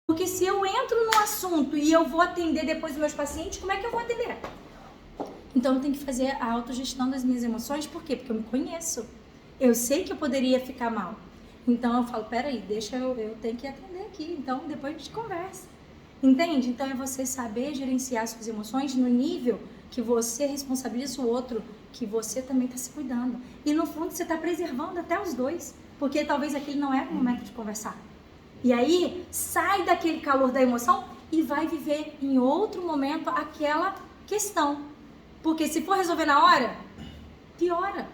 Porque se eu entro no assunto e eu vou atender depois os meus pacientes, como é que eu vou atender? Então eu tenho que fazer a autogestão das minhas emoções. Por quê? Porque eu me conheço. Eu sei que eu poderia ficar mal. Então eu falo, peraí, deixa eu tenho que atender aqui. Então depois a gente conversa. Entende? Então é você saber gerenciar suas emoções no nível que você responsabiliza o outro, que você também está se cuidando. E no fundo você está preservando até os dois. Porque talvez aquele não era o momento de conversar. E aí sai daquele calor da emoção e vai viver em outro momento aquela questão. Porque se for resolver na hora, piora.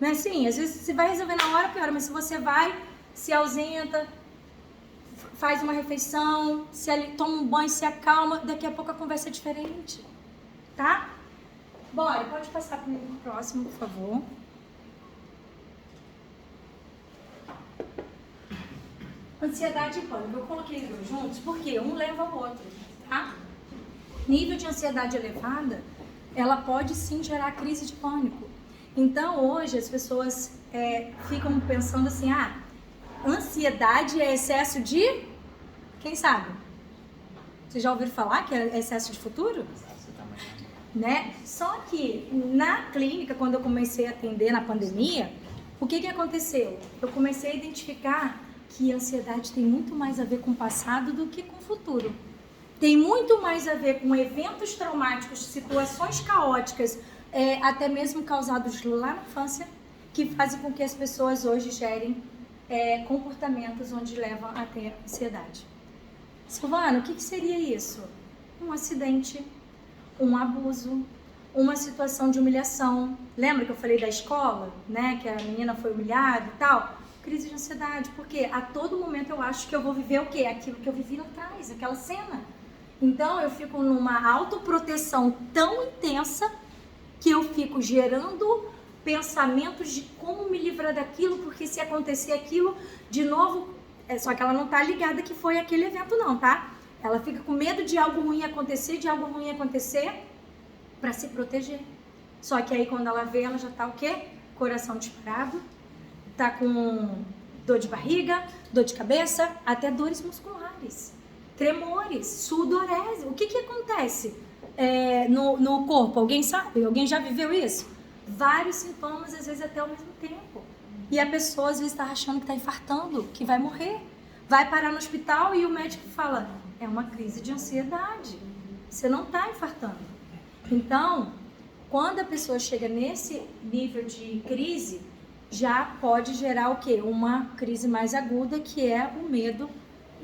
Não é assim? Às vezes você vai resolver na hora, piora. Mas se você vai, se ausenta, faz uma refeição, toma um banho, se acalma, daqui a pouco a conversa é diferente. Tá? Bora, pode passar para o próximo, por favor. Ansiedade e pânico. Eu coloquei os dois juntos porque um leva ao outro, tá? Nível de ansiedade elevada, ela pode sim gerar crise de pânico. Então, hoje, as pessoas ficam pensando assim, ansiedade é excesso de... Quem sabe? Vocês já ouviram falar que é excesso de futuro? Né? Só que, na clínica, quando eu comecei a atender na pandemia, o que aconteceu? Eu comecei a identificar que a ansiedade tem muito mais a ver com o passado do que com o futuro. Tem muito mais a ver com eventos traumáticos, situações caóticas, até mesmo causados lá na infância, que fazem com que as pessoas hoje gerem comportamentos onde levam a ter ansiedade. Silvana, o que seria isso? Um acidente, um abuso, uma situação de humilhação. Lembra que eu falei da escola, né? Que a menina foi humilhada e tal? Crise de ansiedade, porque a todo momento eu acho que eu vou viver o quê? Aquilo que eu vivi lá atrás, aquela cena. Então eu fico numa autoproteção tão intensa que eu fico gerando pensamentos de como me livrar daquilo, porque se acontecer aquilo, de novo, só que ela não tá ligada que foi aquele evento não, tá? Ela fica com medo de algo ruim acontecer, para se proteger. Só que aí quando ela vê, ela já tá o quê? Coração disparado, tá com dor de barriga, dor de cabeça, até dores musculares, tremores, sudorese. O que acontece no corpo? Alguém sabe? Alguém já viveu isso? Vários sintomas, às vezes até ao mesmo tempo. E a pessoa às vezes está achando que está infartando, que vai morrer. Vai parar no hospital e o médico fala, é uma crise de ansiedade. Você não está infartando. Então, quando a pessoa chega nesse nível de crise, já pode gerar o quê? Uma crise mais aguda, que é o medo,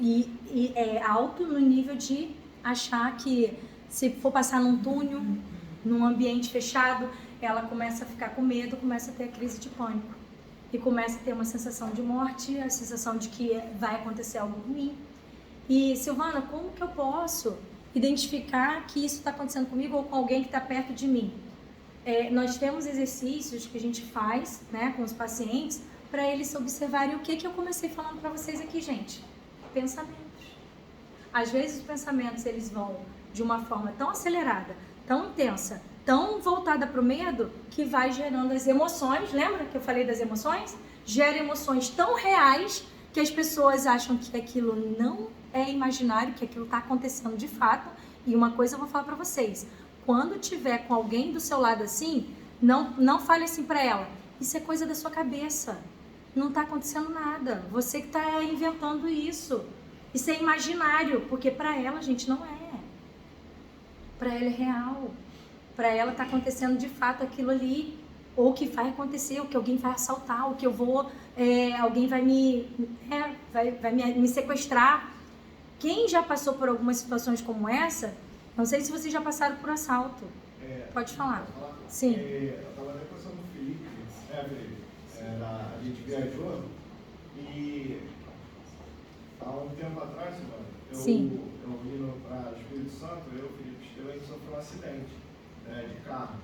e é alto no nível de achar que se for passar num túnel, num ambiente fechado, ela começa a ficar com medo, começa a ter a crise de pânico. E começa a ter uma sensação de morte, a sensação de que vai acontecer algo ruim. E, Silvana, como que eu posso identificar que isso está acontecendo comigo ou com alguém que está perto de mim? Nós temos exercícios que a gente faz, né, com os pacientes para eles observarem o que eu comecei falando para vocês aqui, gente. Pensamentos. Às vezes os pensamentos eles vão de uma forma tão acelerada, tão intensa, tão voltada para o medo, que vai gerando as emoções. Lembra que eu falei das emoções? Gera emoções tão reais que as pessoas acham que aquilo não é imaginário, que aquilo está acontecendo de fato. E uma coisa eu vou falar para vocês. Quando tiver com alguém do seu lado assim, não fale assim para ela. Isso é coisa da sua cabeça. Não está acontecendo nada. Você que está inventando isso. Isso é imaginário, porque para ela, gente, não é. Para ela é real. Para ela está acontecendo de fato aquilo ali. Ou que vai acontecer, ou que alguém vai assaltar, ou que eu vou... alguém vai me sequestrar. Quem já passou por algumas situações como essa... Não sei se vocês já passaram por assalto. Pode falar. Sim. Eu estava até conversando com o Felipe, Felipe? A gente viajou e há um tempo atrás, eu indo para Espírito Santo, eu e o Felipe Esteu, a gente sofreu um acidente de carro.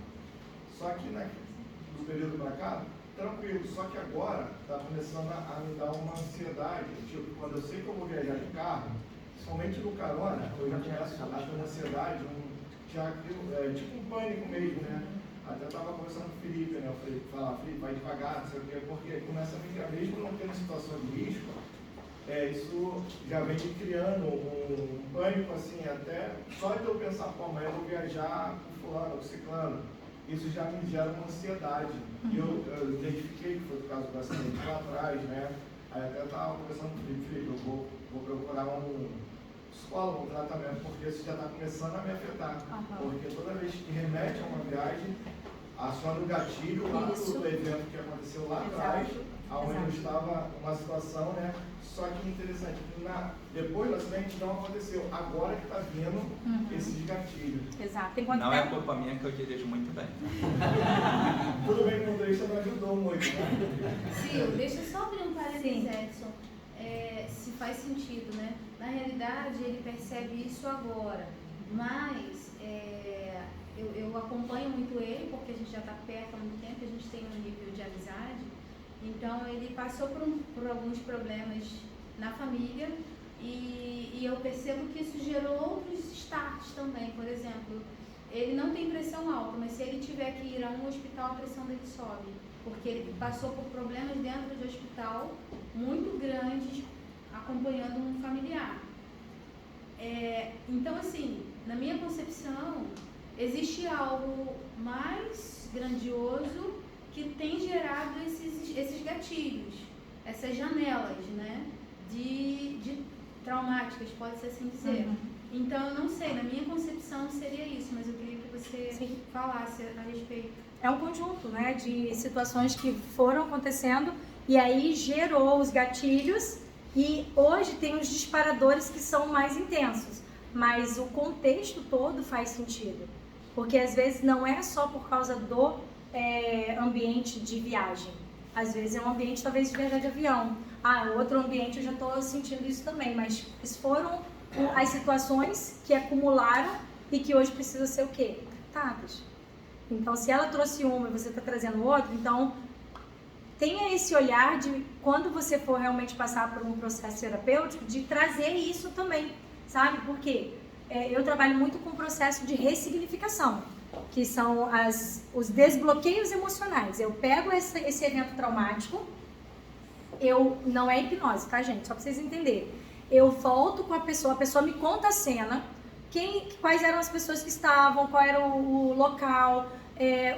Só que do período para cá, tranquilo. Só que agora está começando a me dar uma ansiedade. Tipo, quando eu sei que eu vou viajar de carro, principalmente no carona, eu já começo a ter uma ansiedade, tipo um pânico mesmo, né? Até estava conversando com o Felipe, né? Eu falei, Felipe, vai devagar, não sei o quê, porque começa a ficar, mesmo não tendo situação de risco, isso já vem criando pânico, assim, até só de eu pensar, pô, amanhã eu vou viajar com fulano, com ciclano, isso já me gera uma ansiedade. E eu identifiquei que foi por causa do acidente lá atrás, né? Aí até estava conversando com o Felipe, eu vou procurar um psicólogo, um tratamento, porque isso já está começando a me afetar. Porque toda vez que remete a uma viagem, aciona o gatilho lá do evento que aconteceu lá atrás, onde eu estava numa situação, né? Só que interessante, depois do acidente não aconteceu, agora que está vindo esses gatilhos. Exato. Não é culpa minha que eu dirijo muito bem. Tudo bem que o motorista não ajudou muito, né? Sim, deixa eu só abrir um parênteses, Edson. Se faz sentido, né? Na realidade, ele percebe isso agora, mas eu acompanho muito ele, porque a gente já está perto há muito tempo, a gente tem um nível de amizade. Então, ele passou por alguns problemas na família e eu percebo que isso gerou outros starts também. Por exemplo, ele não tem pressão alta, mas se ele tiver que ir a um hospital, a pressão dele sobe. Porque ele passou por problemas dentro do hospital muito grandes, acompanhando um familiar. Então, assim, na minha concepção, existe algo mais grandioso que tem gerado esses gatilhos, essas janelas, né, de traumáticas, pode-se assim dizer. Então, eu não sei, na minha concepção seria isso, mas eu queria que você falasse a respeito. É um conjunto, né, de situações que foram acontecendo e aí gerou os gatilhos e hoje tem os disparadores que são mais intensos, mas o contexto todo faz sentido, porque às vezes não é só por causa do ambiente de viagem. Às vezes é um ambiente talvez de viajar de avião. Outro ambiente eu já estou sentindo isso também, mas foram as situações que acumularam e que hoje precisam ser o quê? Tratadas. Então, se ela trouxe uma e você está trazendo outra, então tenha esse olhar de quando você for realmente passar por um processo terapêutico, de trazer isso também, sabe? Porque eu trabalho muito com o processo de ressignificação, que são os desbloqueios emocionais. Eu pego esse evento traumático, não é hipnose, tá, gente? Só para vocês entenderem. Eu volto com a pessoa me conta a cena, quais eram as pessoas que estavam, qual era o local,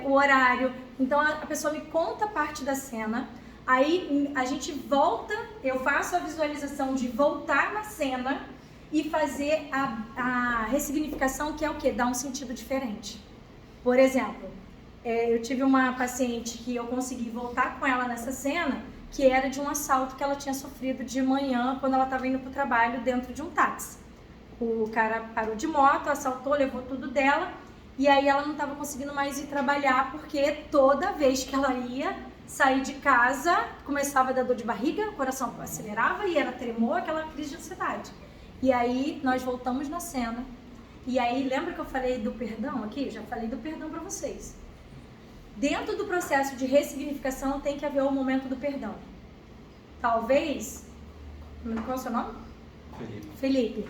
o horário. Então a pessoa me conta parte da cena, aí a gente volta, eu faço a visualização de voltar na cena e fazer a ressignificação, que é o quê? Dar um sentido diferente. Por exemplo, eu tive uma paciente que eu consegui voltar com ela nessa cena, que era de um assalto que ela tinha sofrido de manhã, quando ela estava indo para o trabalho dentro de um táxi. O cara parou de moto, assaltou, levou tudo dela, e aí ela não estava conseguindo mais ir trabalhar, porque toda vez que ela ia sair de casa, começava a dar dor de barriga, o coração acelerava e era tremor, aquela crise de ansiedade. E aí nós voltamos na cena. E aí, lembra que eu falei do perdão aqui? Eu já falei do perdão para vocês. Dentro do processo de ressignificação tem que haver o momento do perdão. Talvez... Qual é o seu nome? Felipe.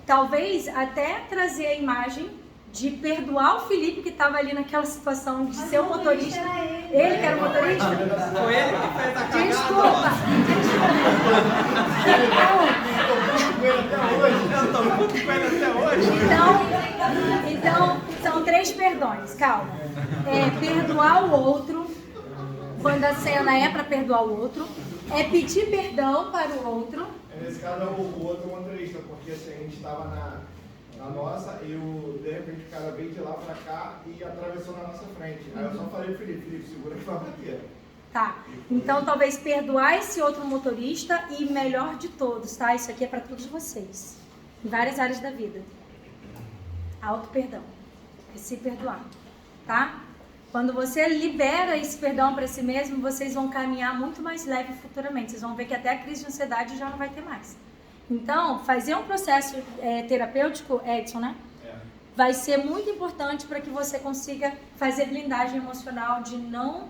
Talvez até trazer a imagem de perdoar o Felipe que estava ali naquela situação de ser o motorista. Ele que era o motorista? Foi ele que fez a cagada. Desculpa. Eu tô muito com ele até hoje. Então, são 3 perdões, calma. Perdoar o outro, quando a cena é para perdoar o outro. Pedir perdão para o outro. Nesse caso, o outro motorista, porque assim, a gente estava na nossa e de repente o cara veio de lá para cá e atravessou na nossa frente. Aí eu só falei pro Felipe, segura que vai bater. Tá, então talvez perdoar esse outro motorista e melhor de todos, tá? Isso aqui é para todos vocês, em várias áreas da vida. Auto-perdão, se perdoar, tá? Quando você libera esse perdão para si mesmo, vocês vão caminhar muito mais leve futuramente. Vocês vão ver que até a crise de ansiedade já não vai ter mais. Então, fazer um processo terapêutico, Edson, né? Vai ser muito importante para que você consiga fazer blindagem emocional de não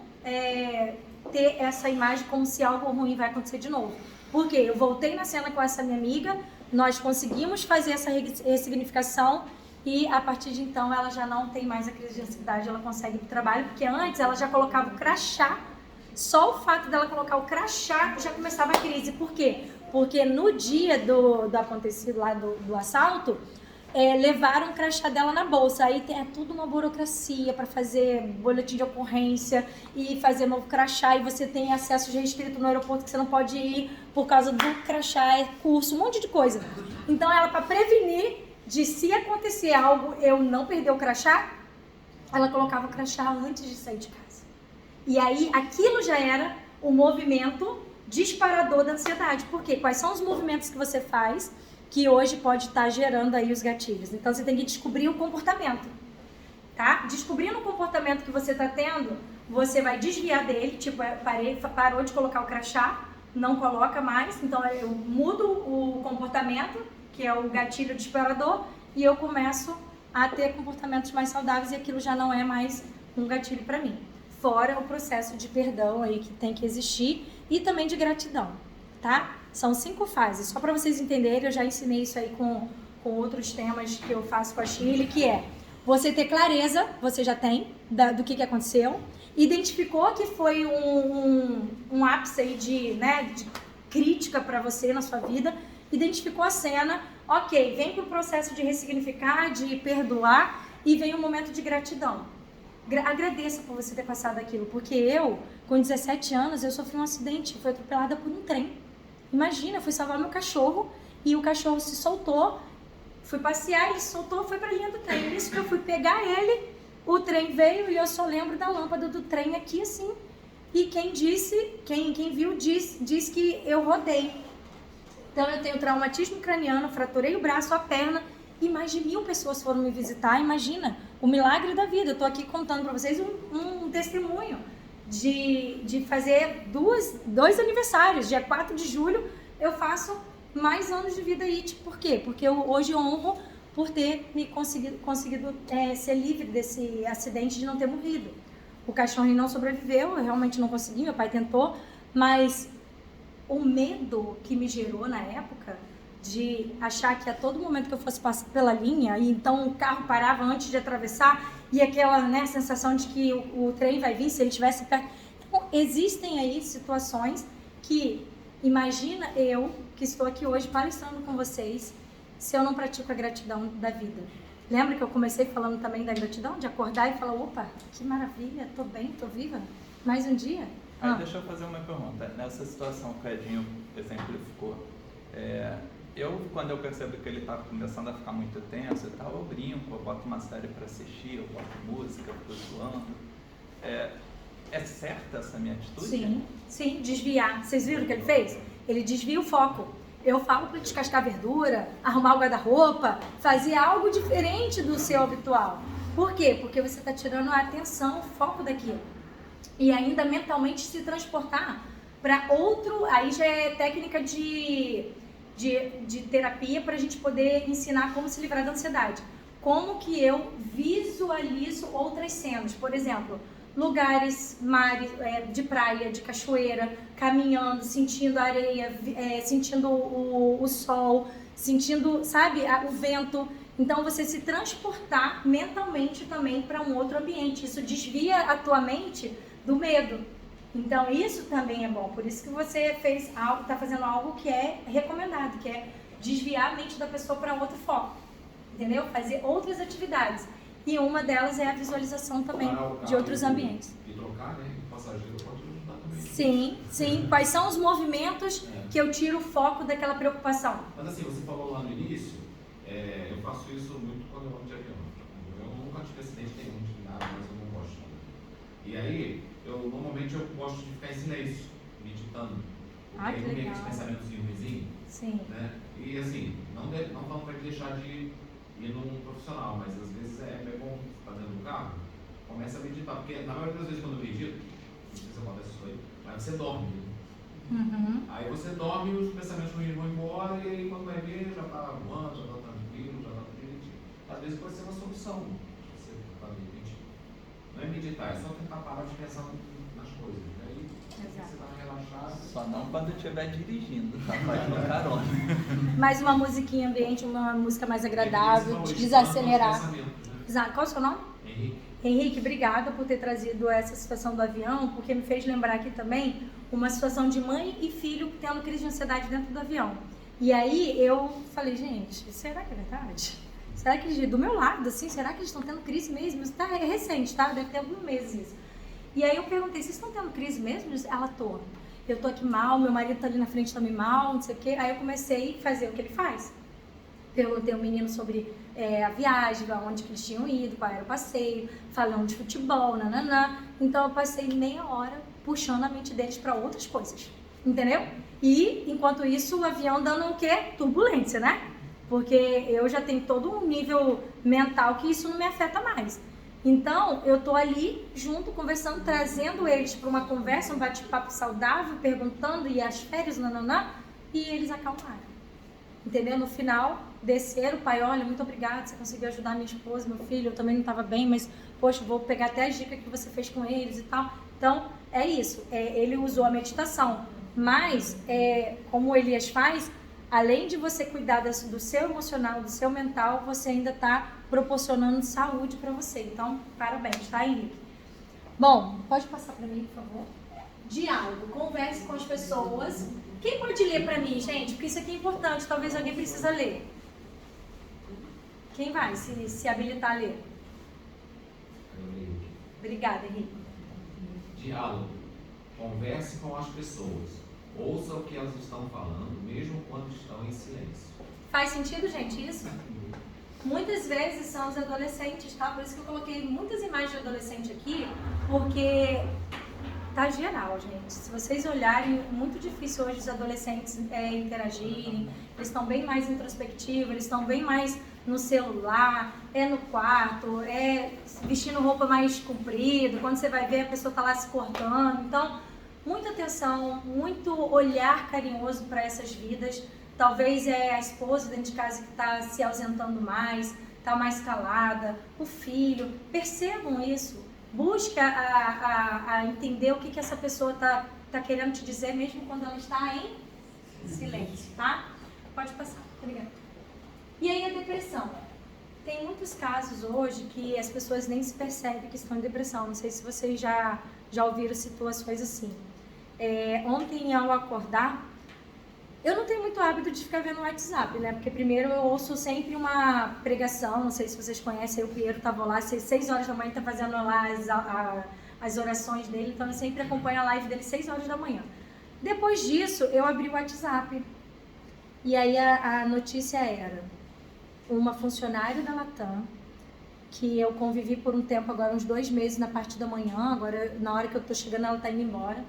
ter essa imagem como se algo ruim vai acontecer de novo. Porque eu voltei na cena com essa minha amiga, nós conseguimos fazer essa ressignificação e a partir de então ela já não tem mais a crise de ansiedade, ela consegue ir para o trabalho, porque antes ela já colocava o crachá, só o fato dela colocar o crachá já começava a crise. Por quê? Porque no dia do acontecido lá do assalto, levaram o crachá dela na bolsa. Aí é tudo uma burocracia para fazer boletim de ocorrência e fazer novo crachá. E você tem acesso restrito no aeroporto que você não pode ir por causa do crachá, curso, um monte de coisa. Então ela, para prevenir de se acontecer algo, eu não perder o crachá, ela colocava o crachá antes de sair de casa. E aí aquilo já era o movimento disparador da ansiedade. Por quê? Quais são os movimentos que você faz que hoje pode estar gerando aí os gatilhos? Então você tem que descobrir o comportamento, tá? Descobrindo o comportamento que você está tendo, você vai desviar dele, tipo, parou de colocar o crachá, não coloca mais, então eu mudo o comportamento, que é o gatilho disparador, e eu começo a ter comportamentos mais saudáveis e aquilo já não é mais um gatilho para mim. Fora o processo de perdão aí que tem que existir e também de gratidão, tá? São 5 fases. Só para vocês entenderem, eu já ensinei isso aí com outros temas que eu faço com a Shirley, que é você ter clareza, você já tem, do que aconteceu, identificou que foi um ápice aí de crítica para você na sua vida, identificou a cena, ok, vem para o processo de ressignificar, de perdoar e vem o momento de gratidão. Agradeça por você ter passado aquilo, porque eu, com 17 anos, eu sofri um acidente, fui atropelada por um trem. Imagina, eu fui salvar meu cachorro e o cachorro se soltou, fui passear, ele se soltou, foi para a linha do trem. Isso que eu fui pegar ele, o trem veio e eu só lembro da lâmpada do trem aqui assim. E quem viu diz que eu rodei. Então eu tenho traumatismo craniano, fraturei o braço, a perna e mais de 1000 pessoas foram me visitar. Imagina, o milagre da vida. Eu estou aqui contando para vocês um testemunho de fazer dois aniversários. Dia 4 de julho eu faço mais anos de vida aí. Por quê? Porque eu hoje honro por ter me conseguido ser livre desse acidente, de não ter morrido. O cachorro não sobreviveu, eu realmente não consegui, meu pai tentou, mas o medo que me gerou na época de achar que a todo momento que eu fosse passar pela linha, e então o carro parava antes de atravessar, e aquela sensação de que o trem vai vir se ele estivesse perto. Então, existem aí situações que, imagina eu, que estou aqui hoje palestrando com vocês, se eu não pratico a gratidão da vida. Lembra que eu comecei falando também da gratidão? De acordar e falar, opa, que maravilha, tô bem, tô viva, mais um dia. Deixa eu fazer uma pergunta. Nessa situação que o Edinho exemplificou, quando eu percebo que ele está começando a ficar muito tenso e tal, eu brinco, eu boto uma série para assistir, eu boto música, eu tô zoando. É certa essa minha atitude? Sim, desviar. Vocês viram o que ele fez? Ele desvia o foco. Eu falo para descascar verdura, arrumar o guarda-roupa, fazer algo diferente do seu habitual. Por quê? Porque você está tirando a atenção, o foco daquilo. E ainda mentalmente se transportar para outro, aí já é técnica de terapia para a gente poder ensinar como se livrar da ansiedade. Como que eu visualizo outras cenas, por exemplo, lugares, mares, de praia, de cachoeira, caminhando, sentindo a areia, sentindo o sol, sentindo, sabe, o vento. Então você se transportar mentalmente também para um outro ambiente. Isso desvia a tua mente do medo. Então isso também é bom. Por isso que você está fazendo algo que é recomendado, que é desviar a mente da pessoa para outro foco. Entendeu? Fazer outras atividades. E uma delas é a visualização também de outros ambientes. E trocar, né? O passageiro pode ajudar também. Sim. Quais são os movimentos que eu tiro o foco daquela preocupação? Mas assim, você falou lá no início, eu faço isso muito quando eu ando de avião. Eu nunca tive acidente nenhum de nada, mas eu não gosto. E aí, normalmente eu gosto de ficar em silêncio, meditando. Que legal. Aqueles pensamentos ruimzinhos. Sim. Né? E assim, não vai deixar de ir num profissional, mas às vezes é bom estar dentro do carro, começa a meditar, porque na maioria das vezes quando eu medito, não sei se acontece isso aí, mas você dorme. Uhum. Aí você dorme e os pensamentos ruins vão embora, e aí quando vai ver, já está voando, já está tranquilo, já está tudo direitinho. Às vezes pode ser uma solução, você está meditar. Não é meditar, é só tentar parar de pensar nas coisas. Aí você está relaxado. Só não quando estiver dirigindo, tá? Faz no carona. Mais uma musiquinha ambiente, uma música mais agradável, desacelerar. Né? Exato. Qual é o seu nome? Henrique. Henrique, obrigada por ter trazido essa situação do avião, porque me fez lembrar aqui também uma situação de mãe e filho tendo crise de ansiedade dentro do avião. E aí eu falei, gente, será que é verdade? Será que eles, do meu lado, assim, será que eles estão tendo crise mesmo? Isso é recente, tá? Deve ter alguns meses isso. E aí eu perguntei, vocês estão tendo crise mesmo? Ela, tô. Eu tô aqui mal, meu marido tá ali na frente também mal, não sei o quê. Aí eu comecei a fazer o que ele faz. Perguntei ao menino sobre a viagem, aonde que eles tinham ido, qual era o passeio, falando de futebol, nananã. Então eu passei meia hora puxando a mente deles para outras coisas, entendeu? E enquanto isso o avião dando o quê? Turbulência, né? Porque eu já tenho todo um nível mental que isso não me afeta mais. Então eu tô ali junto, conversando, trazendo eles para uma conversa, um bate-papo saudável, perguntando e as férias, nananã, e eles acalmaram. Entendeu? No final, desceram, o pai, olha, muito obrigado, você conseguiu ajudar minha esposa, meu filho, eu também não estava bem, mas, poxa, vou pegar até as dicas que você fez com eles e tal. Então, é isso, ele usou a meditação, mas, como o Elias faz, além de você cuidar do seu emocional, do seu mental, você ainda está proporcionando saúde para você. Então, parabéns, tá, Henrique? Bom, pode passar para mim, por favor? Diálogo, converse com as pessoas. Quem pode ler para mim, gente? Porque isso aqui é importante, talvez alguém precisa ler. Quem vai se habilitar a ler? Obrigada, Henrique. Diálogo. Converse com as pessoas. Ouça o que elas estão falando, mesmo quando estão em silêncio. Faz sentido, gente, isso? Muitas vezes são os adolescentes, tá? Por isso que eu coloquei muitas imagens de adolescente aqui, porque tá geral, gente. Se vocês olharem, é muito difícil hoje os adolescentes interagirem. Eles estão bem mais introspectivos, eles estão bem mais no celular, no quarto, vestindo roupa mais comprida. Quando você vai ver, a pessoa tá lá se cortando. Então, muita atenção, muito olhar carinhoso para essas vidas. Talvez a esposa dentro de casa que está se ausentando mais, está mais calada, o filho. Percebam isso. Busque a entender o que essa pessoa tá querendo te dizer, mesmo quando ela está em silêncio, tá? Pode passar, obrigada. E aí a depressão. Tem muitos casos hoje que as pessoas nem se percebem que estão em depressão. Não sei se vocês já ouviram situações assim. Ontem, ao acordar, eu não tenho muito hábito de ficar vendo o WhatsApp, né? Porque primeiro eu ouço sempre uma pregação, não sei se vocês conhecem, o Piero estava lá, 6 horas da manhã, tá fazendo lá as orações dele, então eu sempre acompanho a live dele 6 horas da manhã. Depois disso, eu abri o WhatsApp, e aí a notícia era uma funcionária da Latam, que eu convivi por um tempo, agora uns 2 meses na parte da manhã, agora na hora que eu tô chegando ela tá indo embora.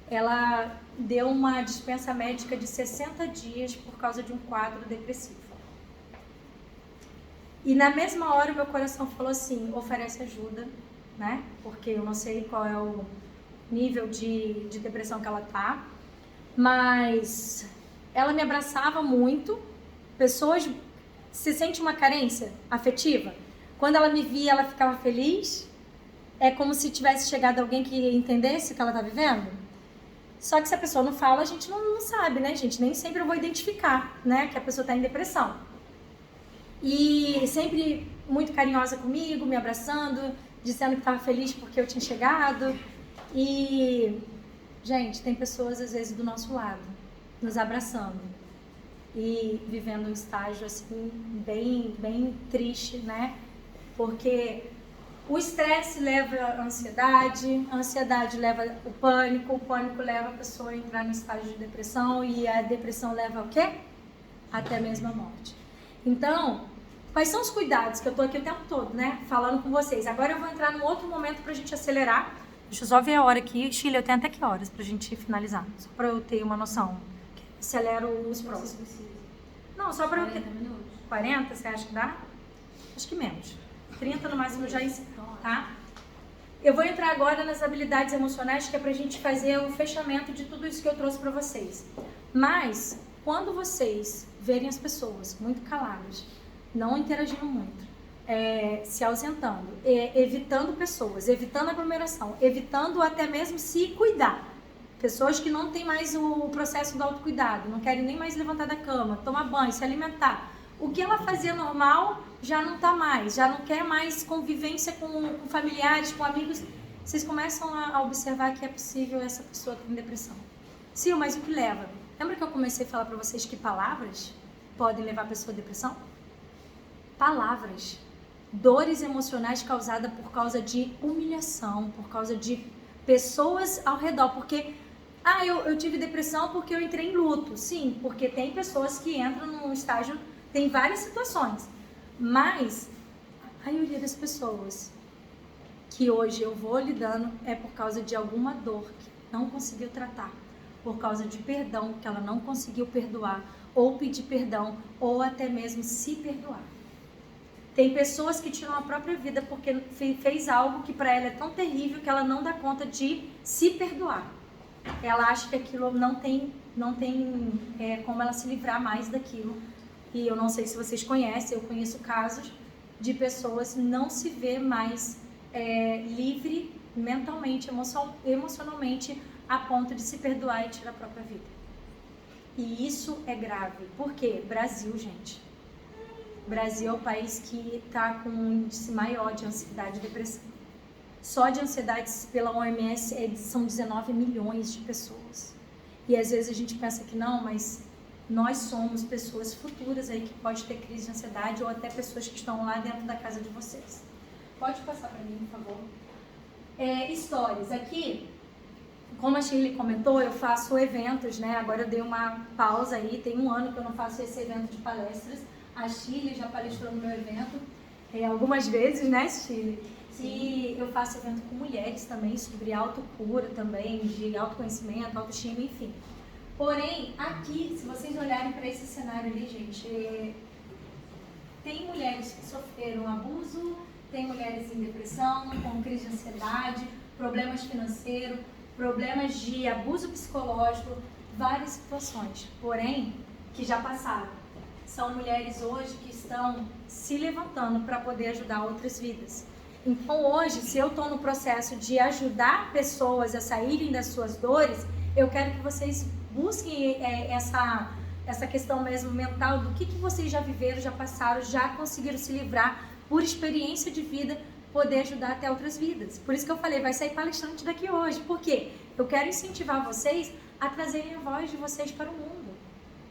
Ela deu uma dispensa médica de 60 dias por causa de um quadro depressivo. E na mesma hora o meu coração falou assim, oferece ajuda, né? Porque eu não sei qual é o nível de depressão que ela tá. Mas ela me abraçava muito. Pessoas, se sente uma carência afetiva? Quando ela me via, ela ficava feliz. É como se tivesse chegado alguém que entendesse o que ela tá vivendo. Só que se a pessoa não fala, a gente não sabe, né, gente? Nem sempre eu vou identificar, né, que a pessoa está em depressão. E sempre muito carinhosa comigo, me abraçando, dizendo que estava feliz porque eu tinha chegado. E, gente, tem pessoas, às vezes, do nosso lado, nos abraçando. E vivendo um estágio, assim, bem triste, né? Porque o estresse leva a ansiedade leva o pânico leva a pessoa a entrar no estágio de depressão e a depressão leva ao quê? Até mesmo a morte. Então, quais são os cuidados que eu tô aqui o tempo todo, né? Falando com vocês. Agora eu vou entrar num outro momento pra gente acelerar. Deixa eu só ver a hora aqui. Chile, eu tenho até que horas pra gente finalizar? Só pra eu ter uma noção. Acelero os próximos. Não, só pra eu ter... 40, você acha que dá? Acho que menos. 30 no máximo já encerra, tá? Eu vou entrar agora nas habilidades emocionais, que é pra gente fazer o fechamento de tudo isso que eu trouxe pra vocês. Mas, quando vocês verem as pessoas muito caladas, não interagindo muito, se ausentando, evitando pessoas, evitando aglomeração, evitando até mesmo se cuidar. Pessoas que não têm mais o processo do autocuidado, não querem nem mais levantar da cama, tomar banho, se alimentar. O que ela fazia normal já não está mais, já não quer mais convivência com familiares, com amigos. Vocês começam a observar que é possível essa pessoa ter depressão. Sim, mas o que leva? Lembra que eu comecei a falar para vocês que palavras podem levar a pessoa à depressão? Palavras. Dores emocionais causadas por causa de humilhação, por causa de pessoas ao redor. Porque, eu tive depressão porque eu entrei em luto. Sim, porque tem pessoas que entram num estágio, tem várias situações. Mas a maioria das pessoas que hoje eu vou lidando é por causa de alguma dor que não conseguiu tratar. Por causa de perdão que ela não conseguiu perdoar, ou pedir perdão, ou até mesmo se perdoar. Tem pessoas que tiram a própria vida porque fez algo que para ela é tão terrível que ela não dá conta de se perdoar. Ela acha que aquilo não tem como ela se livrar mais daquilo. E eu não sei se vocês conhecem, eu conheço casos de pessoas não se ver mais livre mentalmente, emocionalmente, a ponto de se perdoar e tirar a própria vida. E isso é grave. Por quê? Brasil, gente. Brasil é o país que está com um índice maior de ansiedade e depressão. Só de ansiedade, pela OMS, são 19 milhões de pessoas. E às vezes a gente pensa que não, mas nós somos pessoas futuras aí que pode ter crise de ansiedade ou até pessoas que estão lá dentro da casa de vocês. Pode passar para mim, por favor. Histórias. Aqui, como a Shirley comentou, eu faço eventos, né? Agora eu dei uma pausa aí, tem 1 ano que eu não faço esse evento de palestras. A Shirley já palestrou no meu evento algumas vezes, né, Shirley? E eu faço evento com mulheres também, sobre autocura também, de autoconhecimento, autoestima, enfim. Porém, aqui, se vocês olharem para esse cenário ali, gente, tem mulheres que sofreram abuso, tem mulheres em depressão, com crise de ansiedade, problemas financeiros, problemas de abuso psicológico, várias situações, porém, que já passaram. São mulheres hoje que estão se levantando para poder ajudar outras vidas. Então hoje, se eu estou no processo de ajudar pessoas a saírem das suas dores, eu quero que vocês busquem essa questão mesmo mental do que vocês já viveram, já passaram, já conseguiram se livrar por experiência de vida, poder ajudar até outras vidas. Por isso que eu falei, vai sair palestrante daqui hoje. Por quê? Eu quero incentivar vocês a trazerem a voz de vocês para o mundo.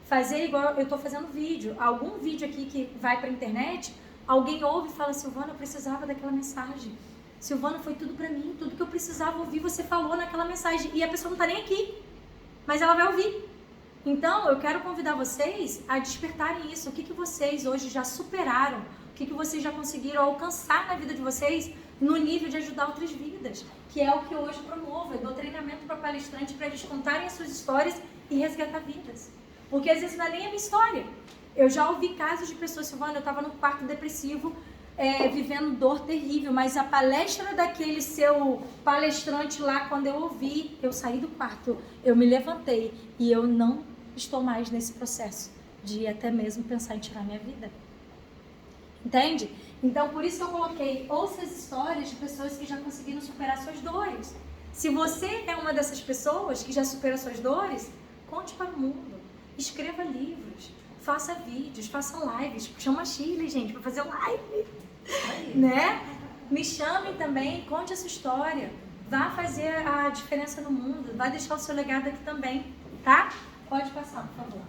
Fazer igual eu estou fazendo vídeo. Algum vídeo aqui que vai para a internet, alguém ouve e fala, Silvana, eu precisava daquela mensagem. Silvana, foi tudo para mim, tudo que eu precisava ouvir, você falou naquela mensagem. E a pessoa não está nem aqui, mas ela vai ouvir. Então, eu quero convidar vocês a despertarem isso. O que vocês hoje já superaram? O que vocês já conseguiram alcançar na vida de vocês no nível de ajudar outras vidas? Que é o que eu hoje promovo. Eu dou treinamento para palestrantes para eles contarem as suas histórias e resgatar vidas. Porque às vezes não é nem a minha história. Eu já ouvi casos de pessoas, Silvana, eu estava num quarto depressivo, vivendo dor terrível, mas a palestra daquele seu palestrante lá, quando eu ouvi, eu saí do quarto, eu me levantei e eu não estou mais nesse processo de até mesmo pensar em tirar minha vida. Entende? Então, por isso que eu coloquei, ouça as histórias de pessoas que já conseguiram superar suas dores. Se você é uma dessas pessoas que já superou suas dores, conte para o mundo. Escreva livros, faça vídeos, faça lives. Chama a Shirley, gente, para fazer live. Né? Me chamem também, conte a sua história. Vá fazer a diferença no mundo. Vá deixar o seu legado aqui também, tá? Pode passar, por favor.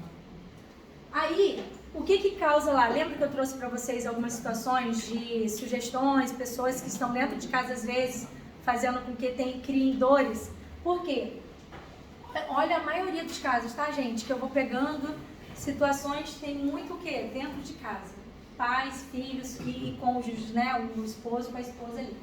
Aí, o que causa lá? Lembra que eu trouxe para vocês algumas situações de sugestões, pessoas que estão dentro de casa às vezes, fazendo com que criem dores? Por quê? Olha, a maioria dos casos, tá, gente? Que eu vou pegando situações, tem muito o quê? Dentro de casa. Pais, filhos e cônjuges, né? O esposo com a esposa ali.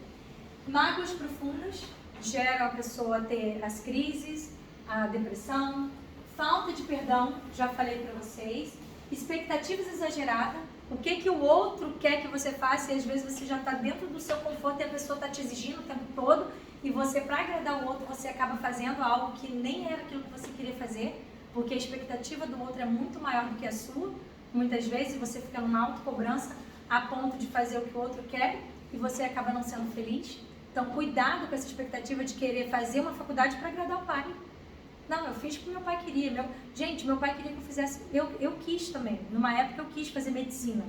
Mágoas profundas geram a pessoa a ter as crises, a depressão, falta de perdão, já falei para vocês, expectativas exageradas, o que o outro quer que você faça e às vezes você já está dentro do seu conforto e a pessoa está te exigindo o tempo todo e você, para agradar o outro, você acaba fazendo algo que nem era aquilo que você queria fazer, porque a expectativa do outro é muito maior do que a sua, muitas vezes você fica numa autocobrança a ponto de fazer o que o outro quer e você acaba não sendo feliz. Então, cuidado com essa expectativa de querer fazer uma faculdade para agradar o pai. Não, eu fiz porque meu pai queria. Gente, meu pai queria que eu fizesse... Eu quis também. Numa época eu quis fazer medicina.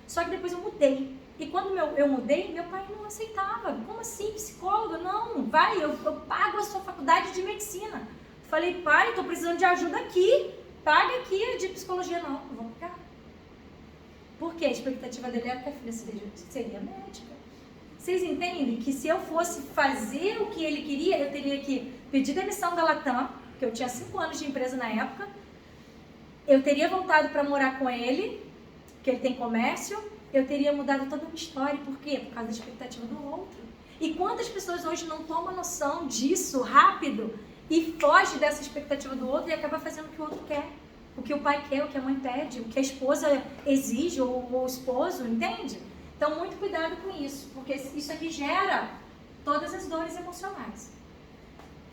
Só que depois eu mudei. E quando eu mudei, meu pai não aceitava. Como assim, psicóloga? Não, vai, eu pago a sua faculdade de medicina. Falei, pai, tô precisando de ajuda aqui. Paga aqui, de psicologia. Não vou pagar. Por quê? A expectativa dele era que a filha seria médica. Vocês entendem que se eu fosse fazer o que ele queria, eu teria que pedir demissão da Latam, porque eu tinha 5 anos de empresa na época. Eu teria voltado para morar com ele, porque ele tem comércio. Eu teria mudado toda a minha história. Por quê? Por causa da expectativa do outro. E quantas pessoas hoje não tomam noção disso rápido e foge dessa expectativa do outro e acaba fazendo o que o outro quer. O que o pai quer, o que a mãe pede, o que a esposa exige ou o esposo, entende? Então, muito cuidado com isso, porque isso aqui gera todas as dores emocionais.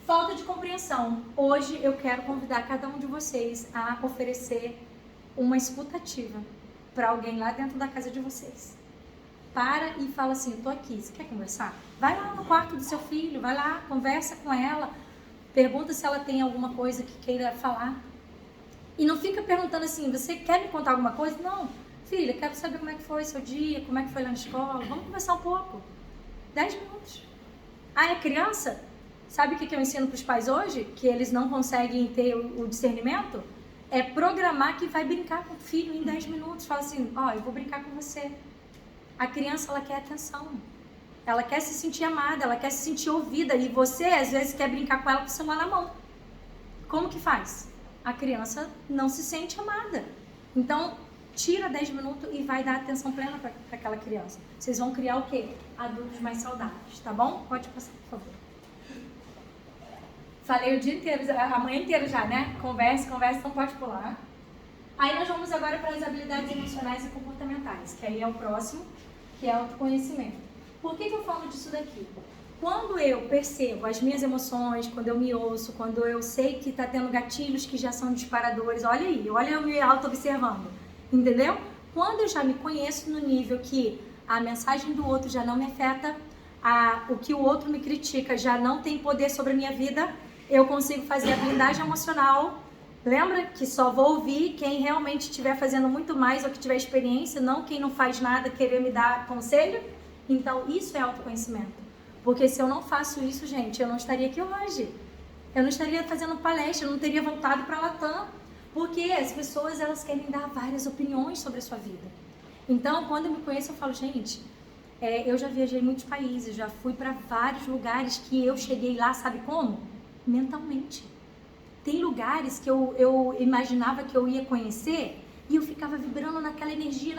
Falta de compreensão. Hoje eu quero convidar cada um de vocês a oferecer uma escutativa para alguém lá dentro da casa de vocês. Para e fala assim, eu tô aqui, você quer conversar? Vai lá no quarto do seu filho, vai lá, conversa com ela, pergunta se ela tem alguma coisa que queira falar. E não fica perguntando assim, você quer me contar alguma coisa? Não, filha, quero saber como é que foi seu dia, como é que foi lá na escola, vamos conversar um pouco. 10 minutos. Ah, é criança? Sabe o que eu ensino para os pais hoje? Que eles não conseguem ter o discernimento? É programar que vai brincar com o filho em 10 minutos. Fala assim, ó, eu vou brincar com você. A criança, ela quer atenção. Ela quer se sentir amada, ela quer se sentir ouvida. E você, às vezes, quer brincar com ela com o celular na mão. Como que faz? A criança não se sente amada. Então, tira 10 minutos e vai dar atenção plena para aquela criança. Vocês vão criar o quê? Adultos mais saudáveis, tá bom? Pode passar, por favor. Falei o dia inteiro, a manhã inteira já, né? Conversa, então pode pular. Aí nós vamos agora para as habilidades emocionais e comportamentais, que aí é o próximo, que é autoconhecimento. Por que eu falo disso daqui? Quando eu percebo as minhas emoções, quando eu me ouço, quando eu sei que está tendo gatilhos que já são disparadores, olha aí, olha eu me auto-observando, entendeu? Quando eu já me conheço no nível que a mensagem do outro já não me afeta, o que o outro me critica já não tem poder sobre a minha vida, eu consigo fazer a blindagem emocional. Lembra que só vou ouvir quem realmente estiver fazendo muito mais ou que tiver experiência, não quem não faz nada querer me dar conselho? Então, isso é autoconhecimento. Porque se eu não faço isso, gente, eu não estaria aqui hoje. Eu não estaria fazendo palestra, eu não teria voltado para a Latam. Porque as pessoas, elas querem dar várias opiniões sobre a sua vida. Então, quando eu me conheço, eu falo, gente, eu já viajei em muitos países, já fui para vários lugares que eu cheguei lá, sabe como? Mentalmente. Tem lugares que eu imaginava que eu ia conhecer e eu ficava vibrando naquela energia,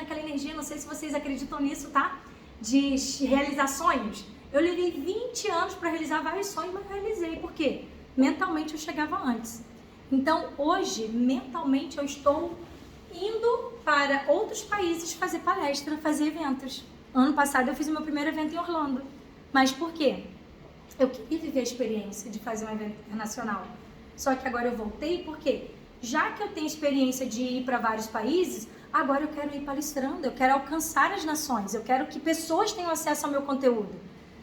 não sei se vocês acreditam nisso, tá? De realizar sonhos. Eu levei 20 anos para realizar vários sonhos, mas eu realizei. Por quê? Mentalmente eu chegava antes. Então, hoje, mentalmente, eu estou indo para outros países fazer palestra, fazer eventos. Ano passado eu fiz o meu primeiro evento em Orlando. Mas por quê? Eu queria viver a experiência de fazer um evento internacional. Só que agora eu voltei porque, já que eu tenho experiência de ir para vários países, agora eu quero ir palestrando, eu quero alcançar as nações, eu quero que pessoas tenham acesso ao meu conteúdo.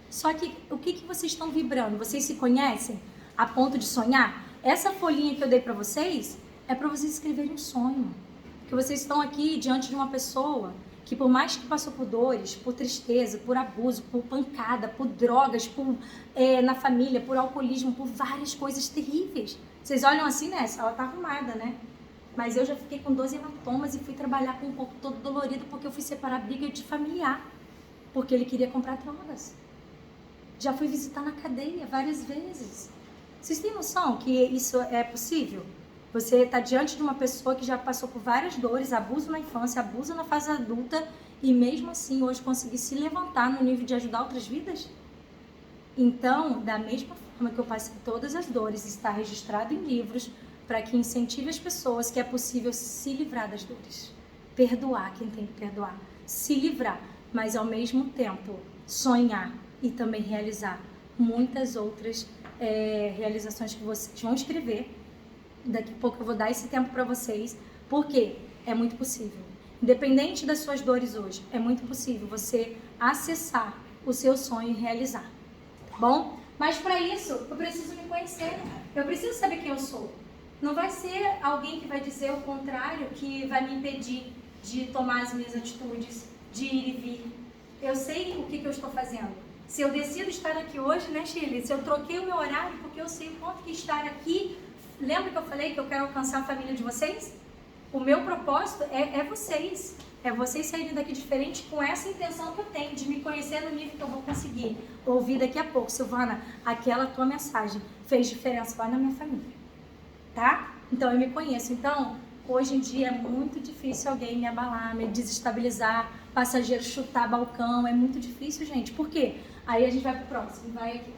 Só que o que vocês estão vibrando? Vocês se conhecem a ponto de sonhar? Essa folhinha que eu dei para vocês é para vocês escreverem um sonho. Que vocês estão aqui diante de uma pessoa que, por mais que passou por dores, por tristeza, por abuso, por pancada, por drogas, na família, por alcoolismo, por várias coisas terríveis. Vocês olham assim, né? Ela tá arrumada, né? Mas eu já fiquei com 12 hematomas e fui trabalhar com um corpo todo dolorido porque eu fui separar briga de familiar. Porque ele queria comprar drogas. Já fui visitar na cadeia várias vezes. Vocês têm noção que isso é possível? Você está diante de uma pessoa que já passou por várias dores, abuso na infância, abuso na fase adulta e mesmo assim hoje conseguir se levantar no nível de ajudar outras vidas? Então, da mesma forma que eu passei todas as dores, está registrado em livros para que incentive as pessoas que é possível se livrar das dores. Perdoar quem tem que perdoar. Se livrar, mas ao mesmo tempo sonhar e também realizar muitas outras realizações que vocês vão escrever. Daqui a pouco eu vou dar esse tempo para vocês, porque é muito possível. Independente das suas dores hoje, é muito possível você acessar o seu sonho e realizar, tá bom? Mas para isso, eu preciso me conhecer. Eu preciso saber quem eu sou. Não vai ser alguém que vai dizer o contrário que vai me impedir de tomar as minhas atitudes, de ir e vir. Eu sei o que eu estou fazendo. Se eu decido estar aqui hoje, né, Shirley? Se eu troquei o meu horário porque eu sei o quanto que estar aqui... Lembra que eu falei que eu quero alcançar a família de vocês? O meu propósito é vocês. É vocês saírem daqui diferente com essa intenção que eu tenho de me conhecer no nível que eu vou conseguir ouvir daqui a pouco. Silvana, aquela tua mensagem fez diferença lá na minha família. Tá? Então eu me conheço. Então, hoje em dia é muito difícil alguém me abalar, me desestabilizar, passageiro chutar balcão. É muito difícil, gente. Por quê? Aí a gente vai pro próximo. Vai aqui.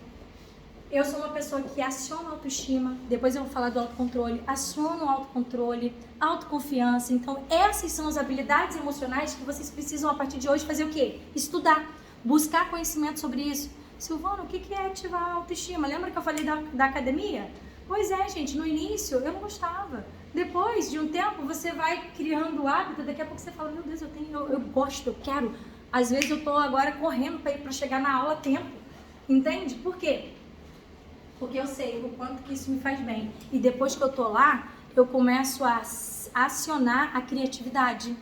Eu sou uma pessoa que aciona a autoestima, depois eu vou falar do autocontrole, aciono o autocontrole, autoconfiança. Então, essas são as habilidades emocionais que vocês precisam, a partir de hoje, fazer o quê? Estudar, buscar conhecimento sobre isso. Silvana, o que é ativar a autoestima? Lembra que eu falei da academia? Pois é, gente, no início eu não gostava. Depois de um tempo, você vai criando o hábito, daqui a pouco você fala, meu Deus, eu gosto, eu quero. Às vezes eu tô agora correndo para chegar na aula a tempo. Entende? Por quê? Porque eu sei o quanto que isso me faz bem. E depois que eu tô lá, eu começo a acionar a criatividade.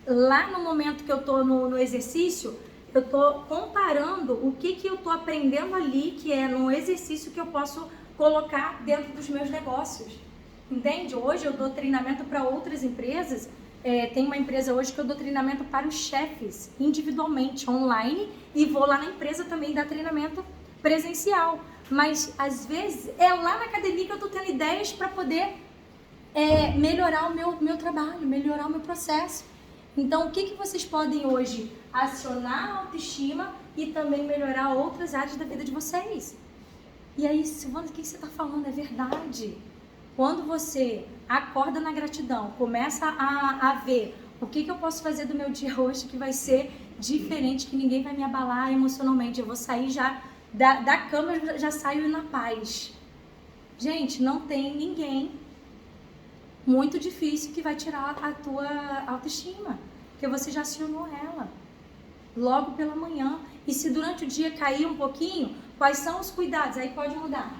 Lá no momento que eu tô no exercício, eu tô comparando o que eu tô aprendendo ali, que é no exercício que eu posso colocar dentro dos meus negócios. Entende? Hoje eu dou treinamento para outras empresas. Tem uma empresa hoje que eu dou treinamento para os chefes, individualmente, online. E vou lá na empresa também dar treinamento presencial. Mas, às vezes, é lá na academia que eu estou tendo ideias para poder melhorar o meu trabalho, melhorar o meu processo. Então, o que vocês podem hoje acionar a autoestima e também melhorar outras áreas da vida de vocês? E aí, Silvana, o que você está falando? É verdade. Quando você acorda na gratidão, começa a ver o que eu posso fazer do meu dia hoje que vai ser diferente, que ninguém vai me abalar emocionalmente. Eu vou sair já... Da cama eu já saio na paz. Gente, não tem ninguém muito difícil que vai tirar a tua autoestima, porque você já acionou ela logo pela manhã. E se durante o dia cair um pouquinho, quais são os cuidados? Aí pode mudar.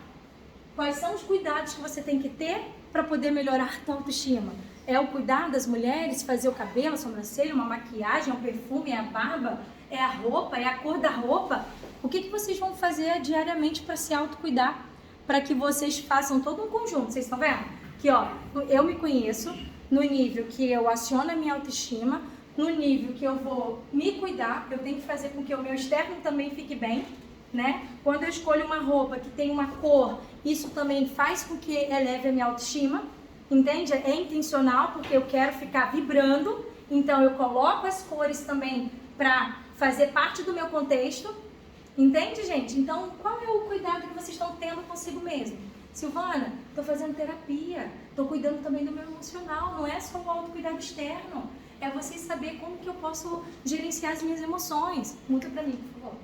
Quais são os cuidados que você tem que ter para poder melhorar a tua autoestima? É o cuidar das mulheres, fazer o cabelo, a sobrancelha, uma maquiagem, um perfume, é a barba, é a roupa, é a cor da roupa. O que vocês vão fazer diariamente para se autocuidar? Para que vocês façam todo um conjunto. Vocês estão vendo? Que ó, eu me conheço no nível que eu aciono a minha autoestima, no nível que eu vou me cuidar, eu tenho que fazer com que o meu externo também fique bem, né? Quando eu escolho uma roupa que tem uma cor, isso também faz com que eleve a minha autoestima, entende? É intencional, porque eu quero ficar vibrando, então eu coloco as cores também para fazer parte do meu contexto. Entende, gente? Então, qual é o cuidado que vocês estão tendo consigo mesmo? Silvana, estou fazendo terapia, estou cuidando também do meu emocional, não é só o autocuidado externo, é vocês saber como que eu posso gerenciar as minhas emoções. Muda para mim, por favor.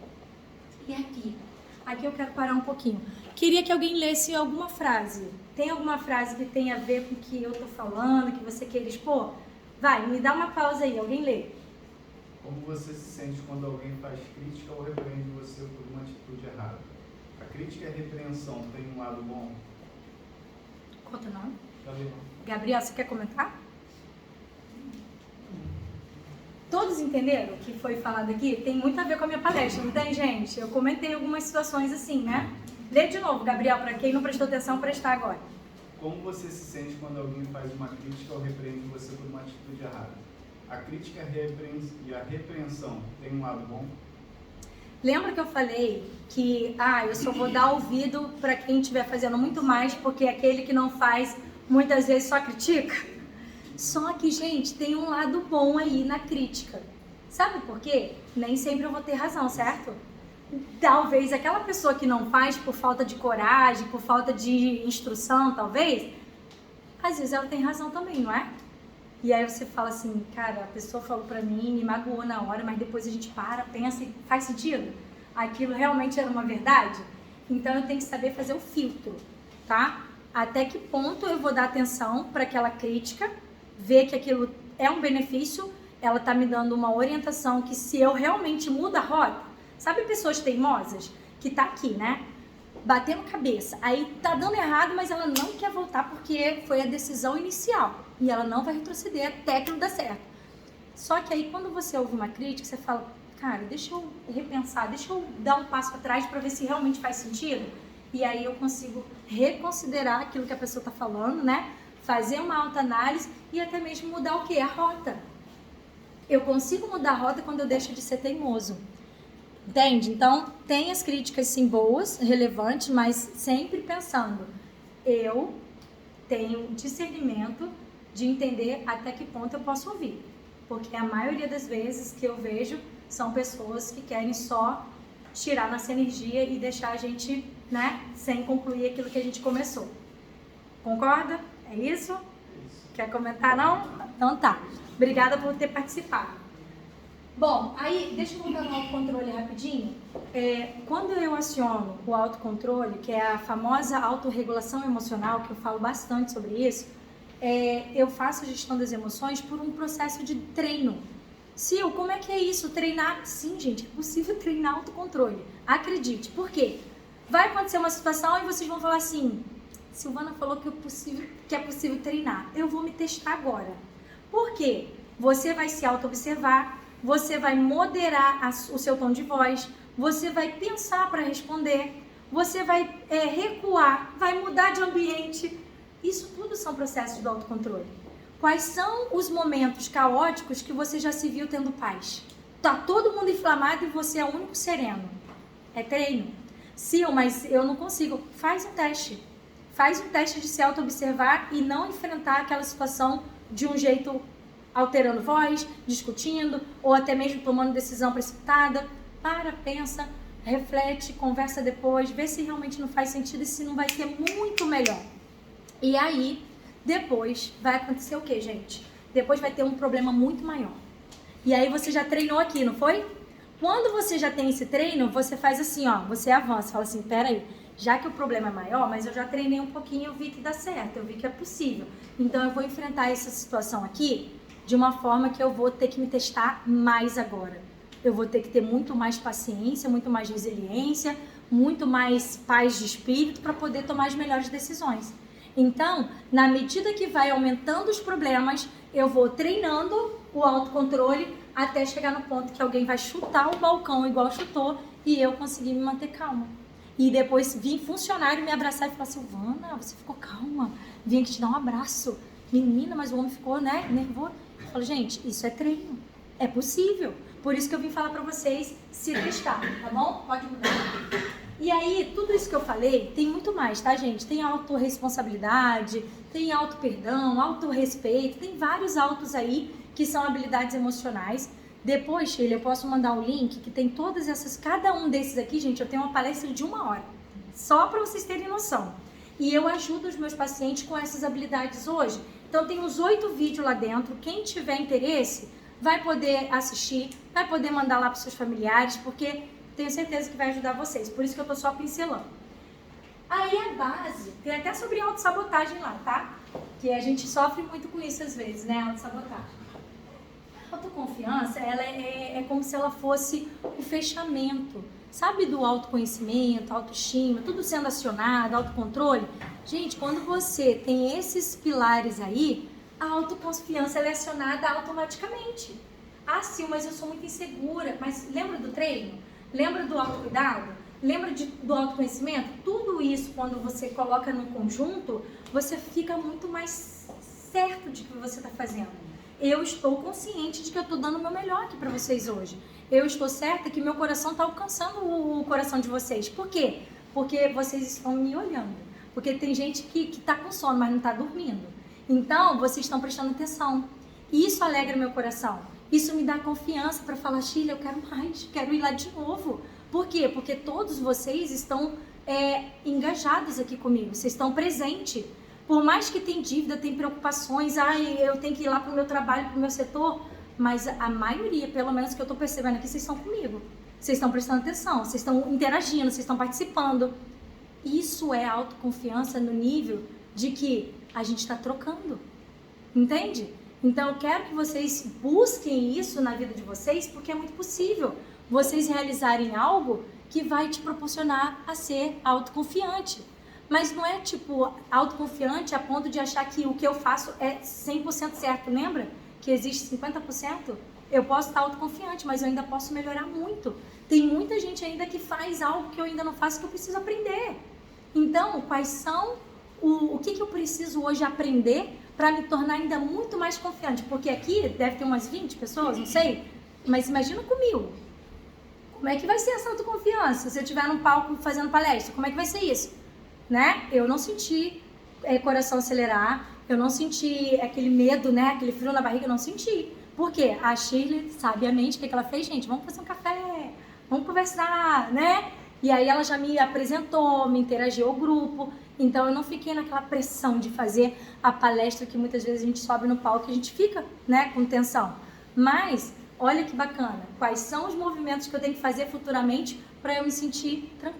E aqui eu quero parar um pouquinho. Queria que alguém lesse alguma frase. Tem alguma frase que tem a ver com o que eu estou falando, que você queira expor? Vai, me dá uma pausa aí, alguém lê. Como você se sente quando alguém faz crítica ou repreende você por uma atitude errada? A crítica e a repreensão tem um lado bom? Conta o nome. Também não. Gabriel, você quer comentar? Todos entenderam o que foi falado aqui? Tem muito a ver com a minha palestra, não tem, gente? Eu comentei algumas situações assim, né? Lê de novo, Gabriel, para quem não prestou atenção, prestar agora. Como você se sente quando alguém faz uma crítica ou repreende você por uma atitude errada? A crítica e a repreensão tem um lado bom? Lembra que eu falei que eu só vou dar ouvido para quem estiver fazendo muito mais, porque aquele que não faz, muitas vezes só critica? Só que, gente, tem um lado bom aí na crítica. Sabe por quê? Nem sempre eu vou ter razão, certo? Talvez aquela pessoa que não faz por falta de coragem, por falta de instrução, talvez, às vezes ela tem razão também, não é? E aí você fala assim, cara, a pessoa falou pra mim, me magoou na hora, mas depois a gente para, pensa e faz sentido? Aquilo realmente era uma verdade? Então eu tenho que saber fazer o filtro, tá? Até que ponto eu vou dar atenção para aquela crítica, ver que aquilo é um benefício, ela tá me dando uma orientação que se eu realmente mudo a rota, sabe pessoas teimosas? Que tá aqui, né? batendo cabeça. Aí tá dando errado, mas ela não quer voltar porque foi a decisão inicial. E ela não vai retroceder até que não dá certo. Só que aí quando você ouve uma crítica, você fala, cara, deixa eu repensar, deixa eu dar um passo atrás para ver se realmente faz sentido. E aí eu consigo reconsiderar aquilo que a pessoa está falando, né? Fazer uma autoanálise e até mesmo mudar o quê? A rota. Eu consigo mudar a rota quando eu deixo de ser teimoso. Entende? Então, tem as críticas sim boas, relevantes, mas sempre pensando, eu tenho discernimento de entender até que ponto eu posso ouvir. Porque a maioria das vezes que eu vejo são pessoas que querem só tirar nossa energia e deixar a gente, né, sem concluir aquilo que a gente começou. Concorda? É isso? Quer comentar, não? Então tá. Obrigada por ter participado. Bom, aí deixa eu voltar no autocontrole rapidinho. Quando eu aciono o autocontrole, que é a famosa autorregulação emocional, que eu falo bastante sobre isso, eu faço a gestão das emoções por um processo de treino. Sil, como é que é isso? Treinar? Sim, gente, é possível treinar autocontrole. Acredite. Por quê? Vai acontecer uma situação e vocês vão falar assim, Silvana falou que é possível treinar. Eu vou me testar agora. Por quê? Você vai se auto-observar, você vai moderar o seu tom de voz, você vai pensar para responder, você vai recuar, vai mudar de ambiente. Isso tudo são processos do autocontrole. Quais são os momentos caóticos que você já se viu tendo paz? Tá todo mundo inflamado e você é o único sereno. É treino. Sim, mas eu não consigo. Faz um teste. Faz um teste de se auto-observar e não enfrentar aquela situação de um jeito alterando voz, discutindo ou até mesmo tomando decisão precipitada. Para, pensa, reflete, conversa depois, vê se realmente não faz sentido e se não vai ser muito melhor. E aí, depois vai acontecer o que, gente? Depois vai ter um problema muito maior. E aí você já treinou aqui, não foi? Quando você já tem esse treino, você faz assim, ó, você avança, fala assim, peraí, já que o problema é maior, mas eu já treinei um pouquinho, eu vi que dá certo, eu vi que é possível. Então eu vou enfrentar essa situação aqui de uma forma que eu vou ter que me testar mais agora. Eu vou ter que ter muito mais paciência, muito mais resiliência, muito mais paz de espírito para poder tomar as melhores decisões. Então, na medida que vai aumentando os problemas, eu vou treinando o autocontrole até chegar no ponto que alguém vai chutar o balcão igual chutou e eu conseguir me manter calma. E depois vir funcionário me abraçar e falar, Silvana, você ficou calma, vim aqui te dar um abraço. Menina, mas o homem ficou, né, nervoso. Eu falo, gente, isso é treino, é possível. Por isso que eu vim falar pra vocês se testar, tá bom? Pode mudar. E aí, tudo isso que eu falei, tem muito mais, tá, gente? Tem autorresponsabilidade, tem auto-perdão, autorrespeito, tem vários autos aí que são habilidades emocionais. Depois, Sheila, eu posso mandar um link que tem todas essas, cada um desses aqui, gente, eu tenho uma palestra de 1 hora, só para vocês terem noção. E eu ajudo os meus pacientes com essas habilidades hoje. Então, tem uns 8 vídeos lá dentro. Quem tiver interesse, vai poder assistir, vai poder mandar lá para os seus familiares, porque tenho certeza que vai ajudar vocês. Por isso que eu tô só pincelando. Aí a base, tem até sobre autossabotagem lá, tá? Que a gente sofre muito com isso às vezes, né? Autossabotagem. A autoconfiança, ela é como se ela fosse o fechamento, sabe, do autoconhecimento, autoestima, tudo sendo acionado, autocontrole. Gente, quando você tem esses pilares aí, a autoconfiança ela é acionada automaticamente. Ah, sim, mas eu sou muito insegura. Mas lembra do treino? Lembra do autocuidado? Lembra do autoconhecimento? Tudo isso, quando você coloca no conjunto, você fica muito mais certo de que você está fazendo. Eu estou consciente de que eu estou dando o meu melhor aqui para vocês hoje. Eu estou certa que meu coração está alcançando o coração de vocês. Por quê? Porque vocês estão me olhando. Porque tem gente que está com sono, mas não está dormindo. Então, vocês estão prestando atenção. E isso alegra meu coração. Isso me dá confiança para falar, Sheila, eu quero mais, quero ir lá de novo. Por quê? Porque todos vocês estão engajados aqui comigo, vocês estão presentes. Por mais que tem dívida, tem preocupações, eu tenho que ir lá para o meu trabalho, para o meu setor, mas a maioria, pelo menos que eu estou percebendo aqui, vocês estão comigo. Vocês estão prestando atenção, vocês estão interagindo, vocês estão participando. Isso é autoconfiança no nível de que a gente está trocando, entende? Então eu quero que vocês busquem isso na vida de vocês, porque é muito possível vocês realizarem algo que vai te proporcionar a ser autoconfiante. Mas não é tipo autoconfiante a ponto de achar que o que eu faço é 100% certo. Lembra que existe 50%? Eu posso estar autoconfiante, mas eu ainda posso melhorar muito. Tem muita gente ainda que faz algo que eu ainda não faço, que eu preciso aprender. Então, quais são o que eu preciso hoje aprender para me tornar ainda muito mais confiante? Porque aqui deve ter umas 20 pessoas, não sei, mas imagina comigo. Como é que vai ser essa autoconfiança? Se eu estiver num palco fazendo palestra, como é que vai ser isso? Né? Eu não senti coração acelerar, eu não senti aquele medo, né? Aquele frio na barriga, eu não senti. Por quê? A Shirley, sabiamente, o que ela fez? Gente, vamos fazer um café, vamos conversar, né? E aí ela já me apresentou, me interagiu ao grupo, então eu não fiquei naquela pressão de fazer a palestra que muitas vezes a gente sobe no palco e a gente fica, né, com tensão. Mas, olha que bacana, quais são os movimentos que eu tenho que fazer futuramente para eu me sentir tranquila.